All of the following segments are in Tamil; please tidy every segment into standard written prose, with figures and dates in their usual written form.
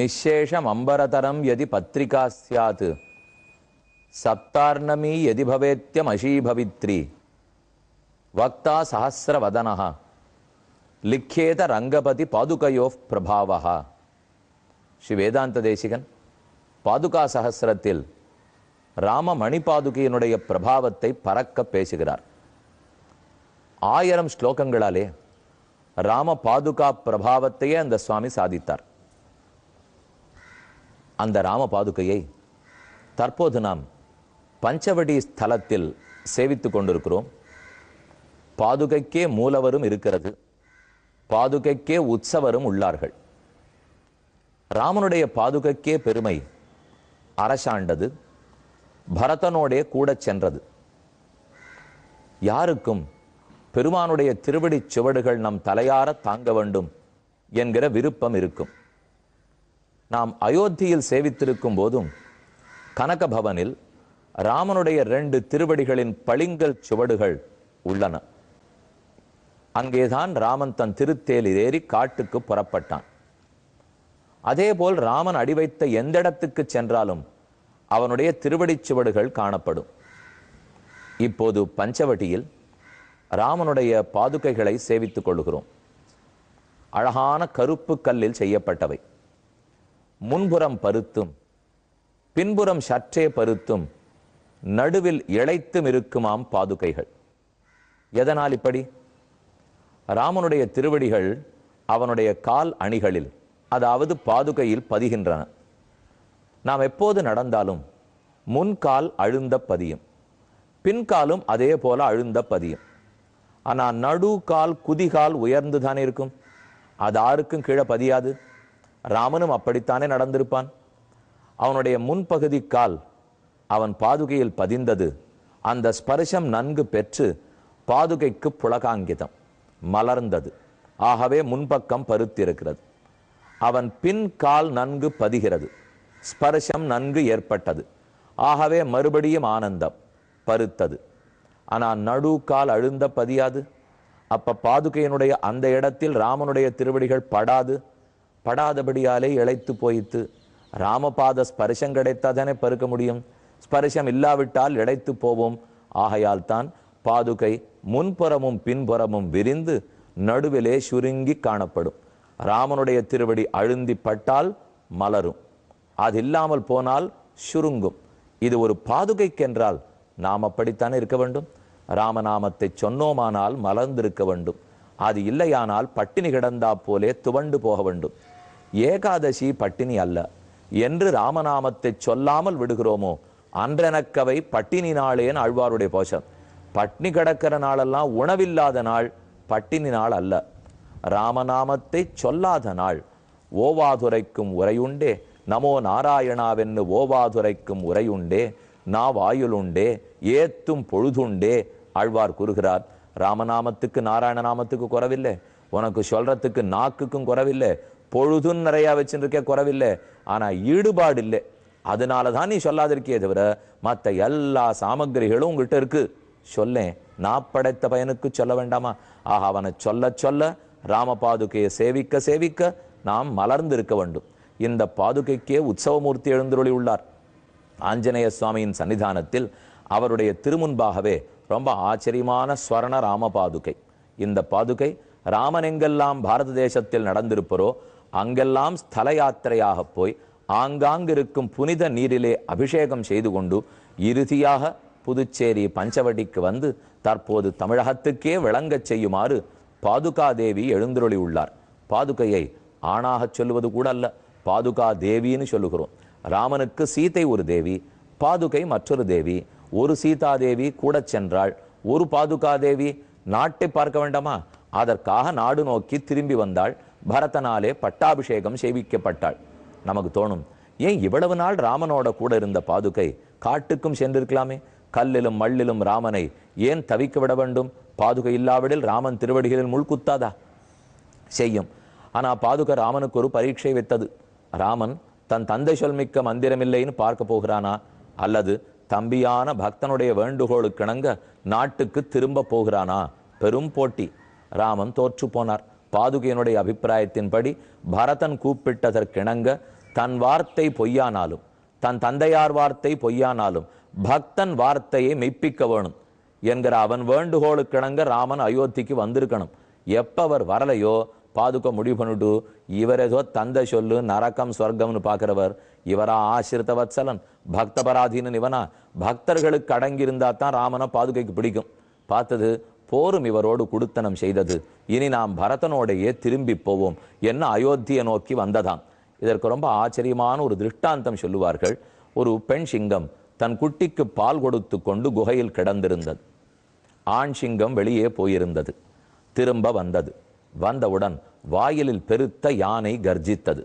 நிஷேஷம் அம்பரதரம் யதி பத்ரிகா ஸ்யாத் சப்தார்ணமி யதி பவேத்யம் அஷீபவித்ரி வக்தா சஹஸ்ரவதனஹ லிக்கேத ரங்கபதி பாதுகையோ பிரபாவஹ. ஸ்ரீ வேதாந்த தேசிகன் பாதுகா சஹஸ்ரத்தில் ராம மணிபாதுகையினுடைய பிரபாவத்தை பறக்க பேசுகிறார். 1000 ஸ்லோகங்களாலே ராம பாதுகா பிரபாவத்தையே அந்த சுவாமி சாதித்தார். அந்த ராம பாதுகையை தற்போது நாம் பஞ்சவடி ஸ்தலத்தில் சேவித்துக் கொண்டிருக்கிறோம். பாதுகைக்கே மூலவரும் இருக்கிறது, பாதுகைக்கே உற்சவரும் உள்ளார்கள். ராமனுடைய பாதுகைக்கே பெருமை அரசாண்டது, பரதனோடே கூட சென்றது. யாருக்கும் பெருமானுடைய திருவடி சுவடுகள் நம் தலையார தாங்க வேண்டும் என்கிற விருப்பம் இருக்கும். நாம் அயோத்தியில் சேவித்திருக்கும் போதும் கனக பவனில் ராமனுடைய 2 திருவடிகளின் பளிங்கல் சுவடுகள் உள்ளன. அங்கேதான் ராமன் தன் திருத்தேலில் ஏறி காட்டுக்கு புறப்பட்டான். அதேபோல் ராமன் அடி வைத்த எந்த இடத்துக்கு சென்றாலும் அவனுடைய திருவடி சுவடுகள் காணப்படும். இப்போது பஞ்சவட்டியில் ராமனுடைய பாதுகைகளை சேவித்துக் கொள்கிறோம். அழகான கருப்பு கல்லில் செய்யப்பட்டவை. முன்புறம் பருத்தும் பின்புறம் சற்றே பருத்தும் நடுவில் இழைத்தும் இருக்குமாம் பாதுகைகள். எதனால் இப்படி? ராமனுடைய திருவடிகள் அவனுடைய கால் அணிகளில், அதாவது பாதுகையில் பதிகின்றன. நாம் எப்போது நடந்தாலும் முன்கால் அழுந்த பதியும், பின்காலும் அதே போல அழுந்த பதியும். ஆனால் நடு கால் குதிகால் உயர்ந்து தானே இருக்கும், அது யாருக்கும் கீழே பதியாது. ராமனும் அப்படித்தானே நடந்திருப்பான். அவனுடைய முன்பகுதி கால் அவன் பாதுகையில் பதிந்தது. அந்த ஸ்பர்ஷம் நன்கு பெற்று பாதுகைக்கு புலகாங்கிதம் மலர்ந்தது. ஆகவே முன்பக்கம் பருத்திருக்கிறது. அவன் பின் கால் நன்கு பதிகிறது, ஸ்பர்ஷம் நன்கு ஏற்பட்டது. ஆகவே மறுபடியும் ஆனந்தம் பருத்தது. ஆனால் நடு கால் அழுந்த பதியாது. அப்ப பாதுகையினுடைய அந்த இடத்தில் ராமனுடைய திருவடிகள் படாதபடியாலே இழைத்து போயிட்டு. ராமபாத ஸ்பர்ஷம் கிடைத்தாதானே பருக்க முடியும், ஸ்பர்ஷம் இல்லாவிட்டால் இழைத்து போவோம். ஆகையால் தான் பாதுகை முன்புறமும் பின்புறமும் விரிந்து நடுவிலே சுருங்கி காணப்படும். ராமனுடைய திருவடி அழுந்தி பட்டால் மலரும், அது இல்லாமல் போனால் சுருங்கும். இது ஒரு பாதுகைக்கென்றால் நாம் அப்படித்தானே இருக்க வேண்டும். ராமநாமத்தை சொன்னோமானால் மலர்ந்திருக்க வேண்டும். அது இல்லையானால் பட்டினி கிடந்தா போலே துவண்டு போக வேண்டும். ஏகாதசி பட்டினி அல்ல என்று ராமநாமத்தை சொல்லாமல் விடுகிறோமோ அன்றெனக்கவை பட்டினி நாளேன்னு ஆழ்வாருடைய போஷம். பட்டினி கிடக்கிற நாளெல்லாம் உணவில்லாத நாள் பட்டினி நாள் அல்ல. ராமநாமத்தை சொல்லாத நாள். ஓவாதுரைக்கும் உரையுண்டே நமோ நாராயணாவென்னு ஓவாதுரைக்கும் உரையுண்டே நாவாயுளுண்டே ஏத்தும் பொழுதுண்டே ஆழ்வார் கூறுகிறார். ராமநாமத்துக்கு நாராயண நாமத்துக்கு குறவில்லை, உனக்கு சொல்றதுக்கு நாக்குக்கும் குறவில்லை, பொழுதுன்னு நிறைய வச்சுருக்கே குறவில்லை. ஆனா ஈடுபாடு இல்லை. அதனாலதான் நீ சொல்லாதிருக்கியே தவிர மற்ற எல்லா சாமகிரிகளும் உங்கள்கிட்ட இருக்கு. சொல்லேன், நான் படைத்த பையனுக்கு சொல்ல வேண்டாமா? ஆக அவனை சொல்ல சொல்ல ராம பாதுகையை சேவிக்க சேவிக்க நாம் மலர்ந்து இருக்க வேண்டும். இந்த பாதுகைக்கே உற்சவமூர்த்தி எழுந்தருளி உள்ளார். ஆஞ்சநேய சுவாமியின் சன்னிதானத்தில் அவருடைய திருமுன்பாகவே ரொம்ப ஆச்சரியமான ஸ்வர்ண ராம பாதுகை. இந்த பாதுகை ராமன் எங்கெல்லாம் பாரத தேசத்தில் நடந்திருப்பரோ அங்கெல்லாம் ஸ்தல யாத்திரையாக போய் ஆங்காங்கிருக்கும் புனித நீரிலே அபிஷேகம் செய்து கொண்டு இறுதியாக புதுச்சேரி பஞ்சவடிக்கு வந்து தற்போது தமிழகத்துக்கே விளங்கச் செய்யுமாறு பாதுகா தேவி எழுந்தருளி உள்ளார். பாதுகையை ஆணாக சொல்லுவது கூட அல்ல, பாதுகா தேவின்னு சொல்லுகிறோம். ராமனுக்கு சீதை ஒரு தேவி, பாதுகை மற்றொரு தேவி. ஒரு சீதா தேவி கூட சென்றாள், ஒரு பாதுகா தேவி நாட்டை பார்க்க வேண்டாமா? அதற்காக நாடு நோக்கி திரும்பி வந்தாள். பரதனாலே பட்டாபிஷேகம் செய்விக்கப்பட்டாள். நமக்கு தோணும், ஏன் இவ்வளவு நாள் ராமனோட கூட இருந்த பாதுகை காட்டுக்கும் சென்றிருக்கலாமே? கல்லிலும் மல்லிலும் ராமனை ஏன் தவிக்க விட வேண்டும்? பாதுகை இல்லாவிடில் ராமன் திருவடிகளில் முள் குத்தாதா? செய்யும். ஆனா பாதுகை ராமனுக்கு ஒரு பரீட்சை வைத்தது. ராமன் தன் தந்தை சொல்மிக்க மந்திரமில்லைன்னு பார்க்க போகிறானா, அல்லது தம்பியான பக்தனுடைய வேண்டுகோளுக்கிணங்க நாட்டுக்கு திரும்ப போகிறானா? பெரும் போட்டி. ராமன் தோற்று போனார். பாதுகையினுடைய அபிப்பிராயத்தின்படி பரதன் கூப்பிட்டதற்கிணங்க தன் வார்த்தை பொய்யானாலும், தன் தந்தையார் வார்த்தை பொய்யானாலும் பக்தன் வார்த்தையை மெய்ப்பிக்க வேணும் என்கிற அவன் வேண்டுகோளுக்கிணங்க ராமன் அயோத்திக்கு வந்திருக்கணும். எப்ப அவர் வரலையோ பாதுக்க முடிவு பண்ணிட்டு, இவர் ஏதோ தந்தை சொல்லு நரக்கம் சொர்க்கம்னு பார்க்கிறவர், இவரா ஆசிரித்த வத்சலன் பக்தபராதீனன், இவனா பக்தர்களுக்கு அடங்கியிருந்தா தான் ராமனை பாதுகைக்கு பிடிக்கும். பார்த்தது போரும் இவரோடு குடுத்தனம் செய்தது, இனி நாம் பரதனோடையே திரும்பி போவோம் என்ன அயோத்தியை நோக்கி வந்ததாம். இதற்கு ரொம்ப ஆச்சரியமான ஒரு திருஷ்டாந்தம் சொல்லுவார்கள். ஒரு பெண் சிங்கம் தன் குட்டிக்கு பால் கொடுத்து கொண்டு குகையில் கிடந்திருந்தது. ஆண் சிங்கம் வெளியே போயிருந்தது. திரும்ப வந்தது. வந்தவுடன் வாயிலில் பெருத்த யானை கர்ஜித்தது.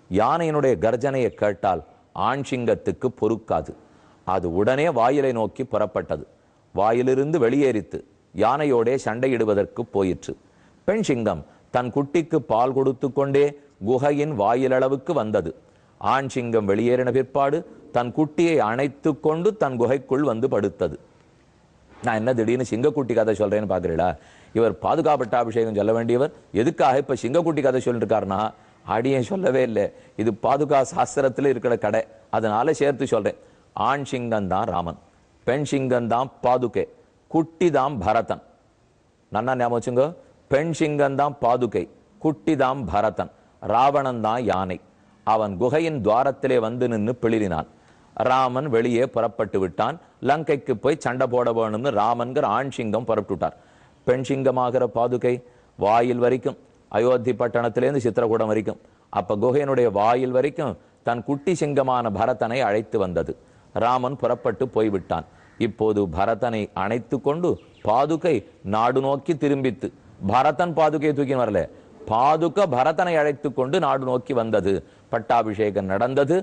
யானையினுடைய கர்ஜனையை கேட்டால் ஆண் சிங்கத்துக்கு பொறுக்காது. அது உடனே வாயிலை நோக்கி புறப்பட்டது. வாயிலிருந்து வெளியேறித்து யானையோடே சண்டையிடுவதற்கு போயிற்று. பெண் சிங்கம் தன் குட்டிக்கு பால் கொடுத்து கொண்டே குகையின் வாயிலளவுக்கு வந்தது. ஆண் சிங்கம் வெளியேறின பிற்பாடு தன் குட்டியை அணைத்து கொண்டு தன் குகைக்குள் வந்து படுத்தது. நான் என்ன திடீர்னு சிங்கக்குட்டி கதை சொல்றேன்னு பாக்குறீங்களா? இவர் பாதுகாப்பட்டாபிஷேகம் சொல்ல வேண்டியவர் எதுக்காக இப்ப சிங்கக்குட்டி கதை சொல்லிட்டு இருக்காருன்னா, அடியே சொல்லவே இல்லை, இது பாதுகா சாஸ்திரத்துல இருக்கிற கடை, அதனால சேர்த்து சொல்றேன். ஆண் சிங்கம் தான் ராமன், பெண் சிங்கம் தான் பாதுகை, குட்டி தான் பரதன். நன்னா ஞாபகம் வச்சுங்க, பெண் சிங்கம் தான் பாதுகை, குட்டி தான் பரதன், ராவணன் தான் யானை. அவன் குகையின் துவாரத்திலே வந்து நின்று பிளிரினான். ராமன் வெளியே புறப்பட்டு விட்டான். லங்கைக்கு போய் சண்டை போட வேணும்னு ராமன்கிற ஆண் சிங்கம் புறப்பட்டு விட்டார். பெண் சிங்கமாகிற பாதுகை வாயில் வரைக்கும், அயோத்தி பட்டணத்திலேருந்து சித்திரகூடம் வரைக்கும், அப்ப குகையினுடைய வாயில் வரைக்கும் தன் குட்டி சிங்கமான பரதனை அழைத்து வந்தது. ராமன் புறப்பட்டு போய்விட்டான். இப்போது பரதனை அணைத்து கொண்டு பாதுகை நாடு நோக்கி திரும்பித்து. பரதன் பாதுகையை தூக்கி வரல, பாதுக பரதனை அழைத்து கொண்டு நாடு நோக்கி வந்தது. பட்டாபிஷேகம் நடந்தது.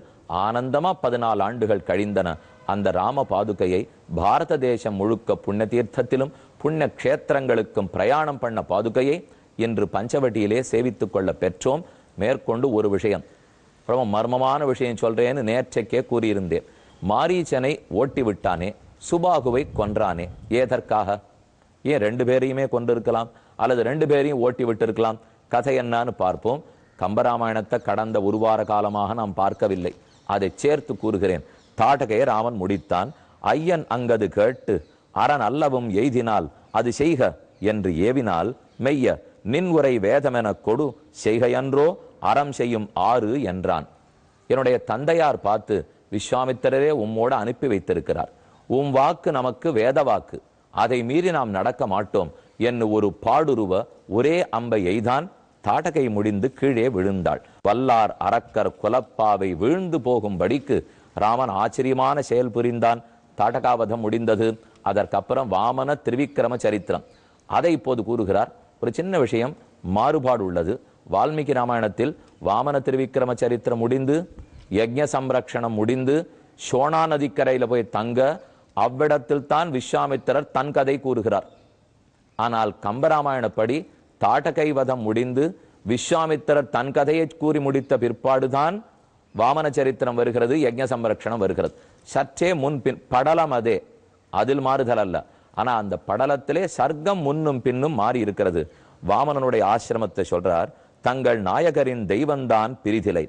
ஆனந்தமா 14 ஆண்டுகள் கழிந்தன. அந்த ராம பாதுகையை பாரத தேசம் முழுக்க புண்ணிய தீர்த்தத்திலும் புண்ணிய கஷேத்திரங்களுக்கும் பிரயாணம் பண்ண பாதுகையை இன்று பஞ்சவட்டியிலே சேவித்துக் கொள்ள பெற்றோம். மேற்கொண்டு ஒரு விஷயம், ரொம்ப மர்மமான விஷயம் சொல்றேன்னு நேற்றைக்கே கூறியிருந்தேன். மாரீச்சனை ஓட்டி விட்டானே, சுபாகுவை கொன்றானே, ஏதற்காக? ஏன் 2 பேரையுமே கொண்டிருக்கலாம், அல்லது 2 பேரையும் ஓட்டி விட்டிருக்கலாம். கதை என்னன்னு பார்ப்போம். கம்பராமாயணத்தை கடந்த 1 வார காலமாக நாம் பார்க்கவில்லை, அதை சேர்த்து கூறுகிறேன். தாட்டகையை ராமன் முடித்தான். ஐயன் அங்கது கேட்டு அரண் அல்லவும் எய்தினால் அது செய்க என்று ஏவினால் மெய்ய நின் உரை வேதமென கொடு செய்கையன்றோ அறம் செய்யும் ஆறு என்றான். என்னுடைய தந்தையார் பார்த்து, விஸ்வாமித்திரரே உம்மோடு அனுப்பி வைத்திருக்கிறார், உம் வாக்கு நமக்கு வேத வாக்கு, அதை மீறி நாம் நடக்க மாட்டோம் என்று ஒரு பாடுருவ ஒரே அம்பை எய்தான். தாட்டகை முடிந்து கீழே விழுந்தாள். வல்லார் அரக்கர் குலப்பாவை வீழ்ந்து போகும்படிக்கு ராமன் ஆச்சரியமான செயல் புரிந்தான். தாட்டகாவதம் முடிந்தது. அதற்கப்புறம் வாமன திரிவிக்கிரம சரித்திரம், அதை இப்போது கூறுகிறார். ஒரு சின்ன விஷயம் மாறுபாடு உள்ளது. வால்மீகி ராமாயணத்தில் வாமன திரிவிக்கிரம சரித்திரம் முடிந்து, யஜ்ஞ சம்ரக்ஷணம் முடிந்து, சோனா நதிக்கரையில் போய் தங்க, அவ்விடத்தில் தான் விஸ்வாமித்திரர் தன் கதை கூறுகிறார். ஆனால் கம்பராமாயணப்படி தாட்டகை வதம் முடிந்து விஸ்வாமித்திரர் தன் கதையை கூறி முடித்த பிற்பாடுதான் வாமன சரித்திரம் வருகிறது, யஜ்ஞ சம்ரக்ஷணம் வருகிறது. சற்றே முன்பின் படலம் அதே, அதில் மாறுதல் அல்ல. ஆனா அந்த படலத்திலே சர்க்கம் முன்னும் பின்னும் மாறி இருக்கிறது. வாமனனுடைய ஆசிரமத்தை சொல்றார். தங்கள் நாயகரின் தெய்வந்தான் பிரிதிலை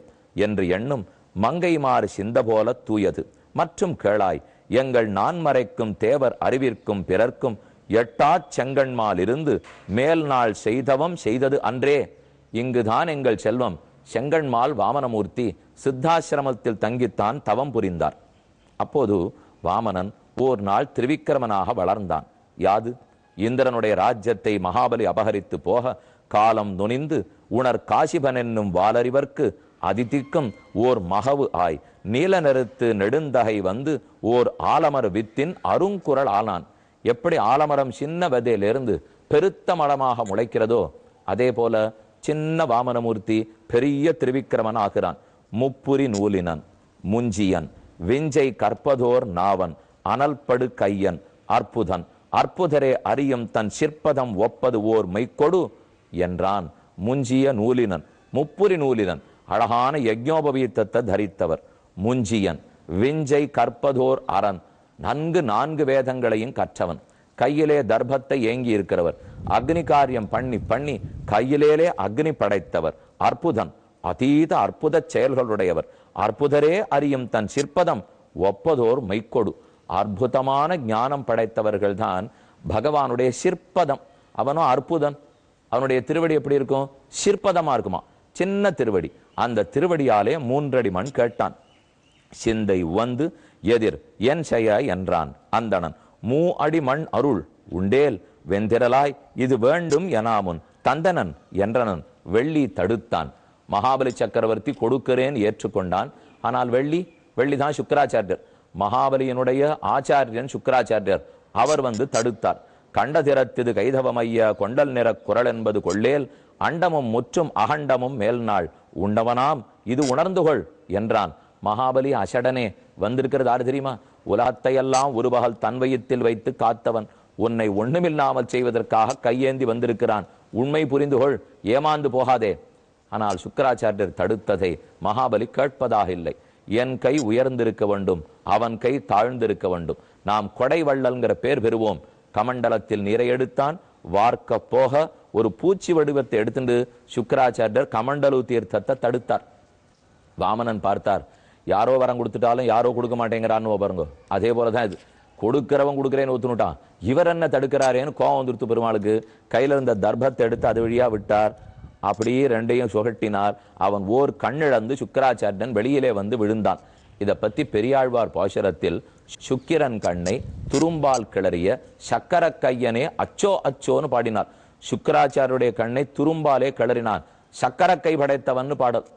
என்று எண்ணும் மங்கைமாறு சிந்த போல தூயது மற்றும் கேளாய் எங்கள் நான்மறைக்கும் தேவர் அறிவிற்கும் பிறர்க்கும் எட்டாச் செங்கண்மால் இருந்து மேல் நாள் செய்தவம் செய்தது அன்றே. இங்குதான் எங்கள் செல்வம் செங்கண்மால் வாமனமூர்த்தி சித்தாசிரமத்தில் தங்கித்தான் தவம் புரிந்தார். அப்போது வாமனன் ஓர் நாள் திரிவிக்கிரமனாக வளர்ந்தான். யாது? இந்திரனுடைய ராஜ்யத்தை மகாபலி அபகரித்து போக காலம் நுனிந்து உணர் காசிபன் என்னும் வாலறிவர்க்கு அதிதிக்கும் ஓர் மகவு ஆய் நீல நெருத்து நெடுந்தகை வந்து ஓர் ஆலமர வித்தின் அருங்குரல் ஆனான். எப்படி ஆலமரம் சின்ன விதையிலிருந்து பெருத்த மரமாக முளைக்கிறதோ, அதே போல சின்ன வாமனமூர்த்தி பெரிய திரிவிக்கிரமன் ஆகிறான். முப்புரி நூலினன், முஞ்சியன், விஞ்சை கற்பதோர் நாவன், அனல்படு கையன், அற்புதன், அற்புதரே அறியும் தன் சிற்பதம் ஒப்பது ஓர் மெய்க்கொடு என்றான். முஞ்சிய நூலினன், முப்புரி நூலினன், அழகான யஜ்ஞோபவீத்தத்தை தரித்தவர். முஞ்சியன், விஞ்சை கற்பதோர் அரண், நன்கு 4 வேதங்களையும் கற்றவன், கையிலே தர்பத்தை ஏங்கி இருக்கிறவர், அக்னி காரியம் பண்ணி பண்ணி கையிலேயே அக்னி படைத்தவர், அற்புதன், அதீத அற்புத செயல்களுடையவர், அற்புதரே அறியும் தன் சிற்பதம் ஒப்பதோர் மைக்கொடு. அற்புதமான ஞானம் படைத்தவர்கள் தான் பகவானுடைய சிற்பதம். அவனும் அற்புதன். அவனுடைய திருவடி எப்படி இருக்கும்? சிற்பதமா இருக்குமா, சின்ன திருவடி. அந்த திருவடியாலே 3 அடி மண் கேட்டான். சிந்தை வந்து எதிர் என் செய்ய என்றான் அந்தணன். 3 அடி மண் அருள் உண்டேல் வெந்திரலாய் இது வேண்டும் எனாமுன் தந்தனன் என்றனன் வெள்ளி தடுத்தான். மகாபலி சக்கரவர்த்தி கொடுக்கிறேன் ஏற்றுக்கொண்டான். ஆனால் வெள்ளிதான் சுக்கராச்சாரியர், மகாபலியினுடைய ஆச்சாரியன் சுக்கராச்சாரியர். அவர் வந்து தடுத்தார். கண்டதிரத்திது கைதவமைய கொண்டல் நிற குரல் என்பது கொள்ளேல் அண்டமும் முற்றும் அகண்டமும் மேல்நாள் உண்டவனாம் இது உணர்ந்துகொள் என்றான். மகாபலி அசடனே வந்திருக்கிறது யாரு தெரியுமா? உலகத்தையெல்லாம் ஒரு பகல் தன் வயிற்றில் வைத்து காத்தவன். உன்னை ஒண்ணுமில்லாமல் செய்வதற்காக கையேந்தி வந்திருக்கிறான். உண்மை புரிந்துகொள், ஏமாந்து போகாதே. ஆனால் சுக்கராச்சாரியர் தடுத்ததை மகாபலி கேட்பதாக இல்லை. என் கை உயர்ந்திருக்க வேண்டும், அவன் கை தாழ்ந்திருக்க வேண்டும். நாம் கொடை வள்ளல்ங்கிற பேர் பெறுவோம். கமண்டலத்தில் நீரை எடுத்தான். வார்க்க போக ஒரு பூச்சி வடிவத்தை எடுத்துட்டு சுக்கராச்சாரியர் கமண்டலு தீர்த்தத்தை தடுத்தார். வாமனன் பார்த்தார், யாரோ வரம் கொடுத்துட்டாலும் யாரோ கொடுக்க மாட்டேங்கிறான்னு பாருங்க. அதே போலதான் இது, கொடுக்கிறவன் கொடுக்குறேன்னு ஒத்துனுட்டான். இவர் என்ன தடுக்கிறாரேன்னு கோவம் வந்துருத்து பெருமாளுக்கு. கையில இருந்த தர்பத்தை எடுத்து அது வழியா விட்டார். அப்படியே 2ஐயும் சுகட்டினார். அவன் ஓர் கண்ணிழந்து சுக்கராச்சாரியன் வெளியிலே வந்து விழுந்தான். இதை பத்தி பெரியாழ்வார் பாசுரத்தில் சுக்கிரன் கண்ணை துரும்பால் கிளறிய சக்கர கையனே அச்சோ அச்சோன்னு பாடினார். சுக்கராச்சாரியருடைய கண்ணை துரும்பாலே கிளறினான். சக்கர கை படைத்தவன் பாடல்.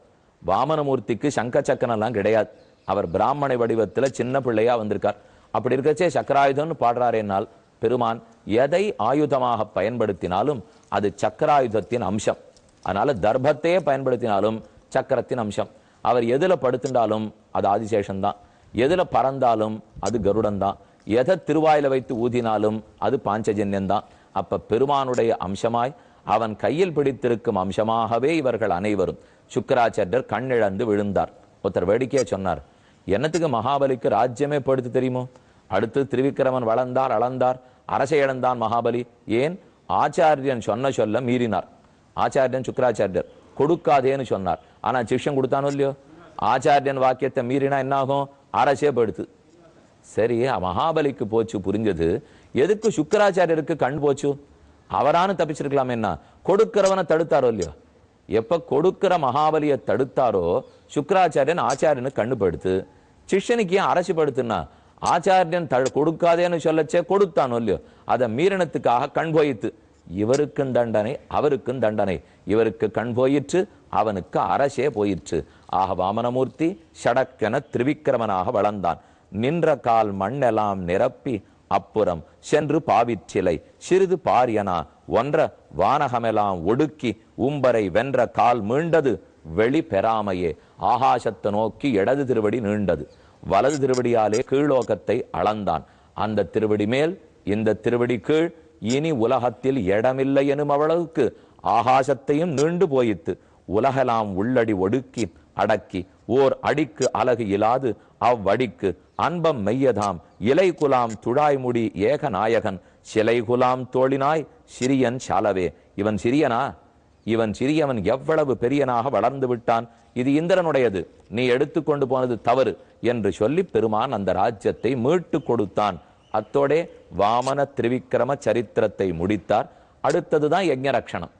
வாமனமூர்த்திக்கு சங்க சக்கரெல்லாம் கிடையாது. அவர் பிராமண வடிவத்துல சின்ன பிள்ளையா வந்திருக்கார். அப்படி இருக்கச்சே சக்கராயுதம்னு பாடுறாரேனால் பெருமான் எதை ஆயுதமாக பயன்படுத்தினாலும் அது சக்கராயுதத்தின் அம்சம். அதனால தர்பத்தையே பயன்படுத்தினாலும் சக்கரத்தின் அம்சம். அவர் எதுல படுத்துட்டாலும் அது ஆதிசேஷன்தான், எதுல பறந்தாலும் அது கருடன் தான், எதை திருவாயில வைத்து ஊதினாலும் அது பாஞ்சஜன்யம்தான். அப்ப பெருமானுடைய அம்சமாய் அவன் கையில் பிடித்திருக்கும் அம்சமாகவே இவர்கள் அனைவரும். சுக்கராச்சாரியர் கண்ணிழந்து விழுந்தார். ஒருத்தர் வேடிக்கையா சொன்னார், என்னத்துக்கு மகாபலிக்கு ராஜ்யமே படுத்து தெரியுமோ? அடுத்து திருவிக்கிரமன் வளர்ந்தார், அளந்தார், அரசை இழந்தான் மகாபலி. ஏன்? ஆச்சாரியன் சொல்ல மீறினார். ஆச்சாரியன் சுக்கராச்சாரியர் கொடுக்காதேன்னு சொன்னார். ஆனா சிஷ்யம் கொடுத்தானோ இல்லையோ? ஆச்சாரியன் வாக்கியத்தை மீறினா என்ன ஆகும்? அரசே படுத்து. சரி, மகாபலிக்கு போச்சு புரிஞ்சது, எதுக்கு சுக்கராச்சாரியருக்கு கண் போச்சு? அவரானு தப்பிச்சிருக்கலாம். என்ன கொடுக்கிறவனை தடுத்தாரோ இல்லையோ? எப்ப கொடுக்கிற மகாபலியை தடுத்தாரோ சுக்கராச்சாரியன் ஆச்சாரியனுக்கு கண்ணு படுத்து. சிஷ்யனுக்கு ஏன் அரசு படுத்துனா? ஆச்சாரியன் கொடுக்காதேன்னு சொல்லச்சே கொடுத்தானோ இல்லையோ? அதை மீறினத்துக்காக கண் போயித்து. இவருக்கும் தண்டனை, அவருக்கும் தண்டனை. இவருக்கு கண் போயிற்று, அவனுக்கு அரசே போயிற்று. ஆக வாமனமூர்த்தி ஷடக்கென திரிவிக்கிரமனாக வளர்ந்தான். நின்ற கால் மண்ணெல்லாம் நிரப்பி அப்புறம் சென்று பாவிற்றிலை சிறிது பாரியனா ஒன்ற வானகமெல்லாம் ஒடுக்கி உம்பரை வென்ற கால் மீண்டது வெளி பெறாமையே. ஆகாசத்தை நோக்கி இடது திருவடி நீண்டது, வலது திருவடியாலே கீழோகத்தை அளந்தான். அந்த திருவடி மேல் இந்த திருவடி கீழ், இனி உலகத்தில் இடமில்லை எனும் அளவுக்கு ஆகாசத்தையும் நீண்டு போயித்து. உலகெல்லாம் உள்ளடி ஒடுக்கி அடக்கி ஓர் அடிக்கு அழகு இலாது அவ்வடிக்கு அன்பம் மெய்யதாம் இலை குலாம் துழாய்முடி ஏக நாயகன் சிலை குலாம் தோழினாய் சிறியன் சாலவே. இவன் சிறியனா? இவன் சிறியவன் எவ்வளவு பெரியனாக வளர்ந்து விட்டான். இது இந்திரனுடையது, நீ எடுத்துக்கொண்டு போனது தவறு என்று சொல்லி பெருமான் அந்த ராஜ்யத்தை மீட்டு கொடுத்தான். அத்தோடே வாமன திரிவிக்கிரம சரித்திரத்தை முடித்தார். அடுத்ததுதான் யஜ்ஞ ரக்ஷணம்.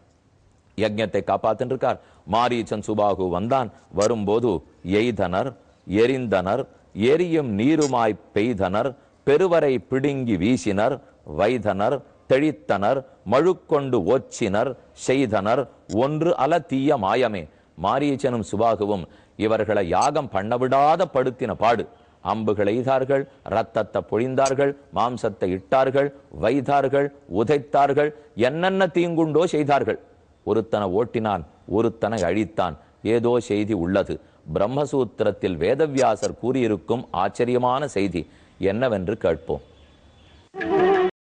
யஜ்ஞத்தை காப்பாத்தின்னு இருக்கார். மாரீச்சன் சுபாகு வந்தான். வரும்போது எய்தனர், எரிந்தனர், எரியும் நீருமாய் பெய்தனர், பெருவரை பிடுங்கி வீசினர், வைதனர், தெளித்தனர், மழுக்கொண்டு ஓச்சினர், செய்தனர் ஒன்று அல தீய மாயமே. மாரீச்சனும் சுபாகுவும் இவர்களை யாகம் பண்ணவிடாத படுத்தின பாடு. அம்புகளை எய்தார்கள், இரத்தத்தை பொழிந்தார்கள், மாம்சத்தை இட்டார்கள், வைத்தார்கள், உதைத்தார்கள், என்னென்ன தீங்குண்டோ செய்தார்கள். ஒருத்தனை ஓட்டினான், ஒருத்தனை அழித்தான். ஏதோ செய்தி உள்ளது. பிரம்மசூத்திரத்தில் வேதவியாசர் கூறியிருக்கும் ஆச்சரியமான செய்தி என்னவென்று கேட்போம்.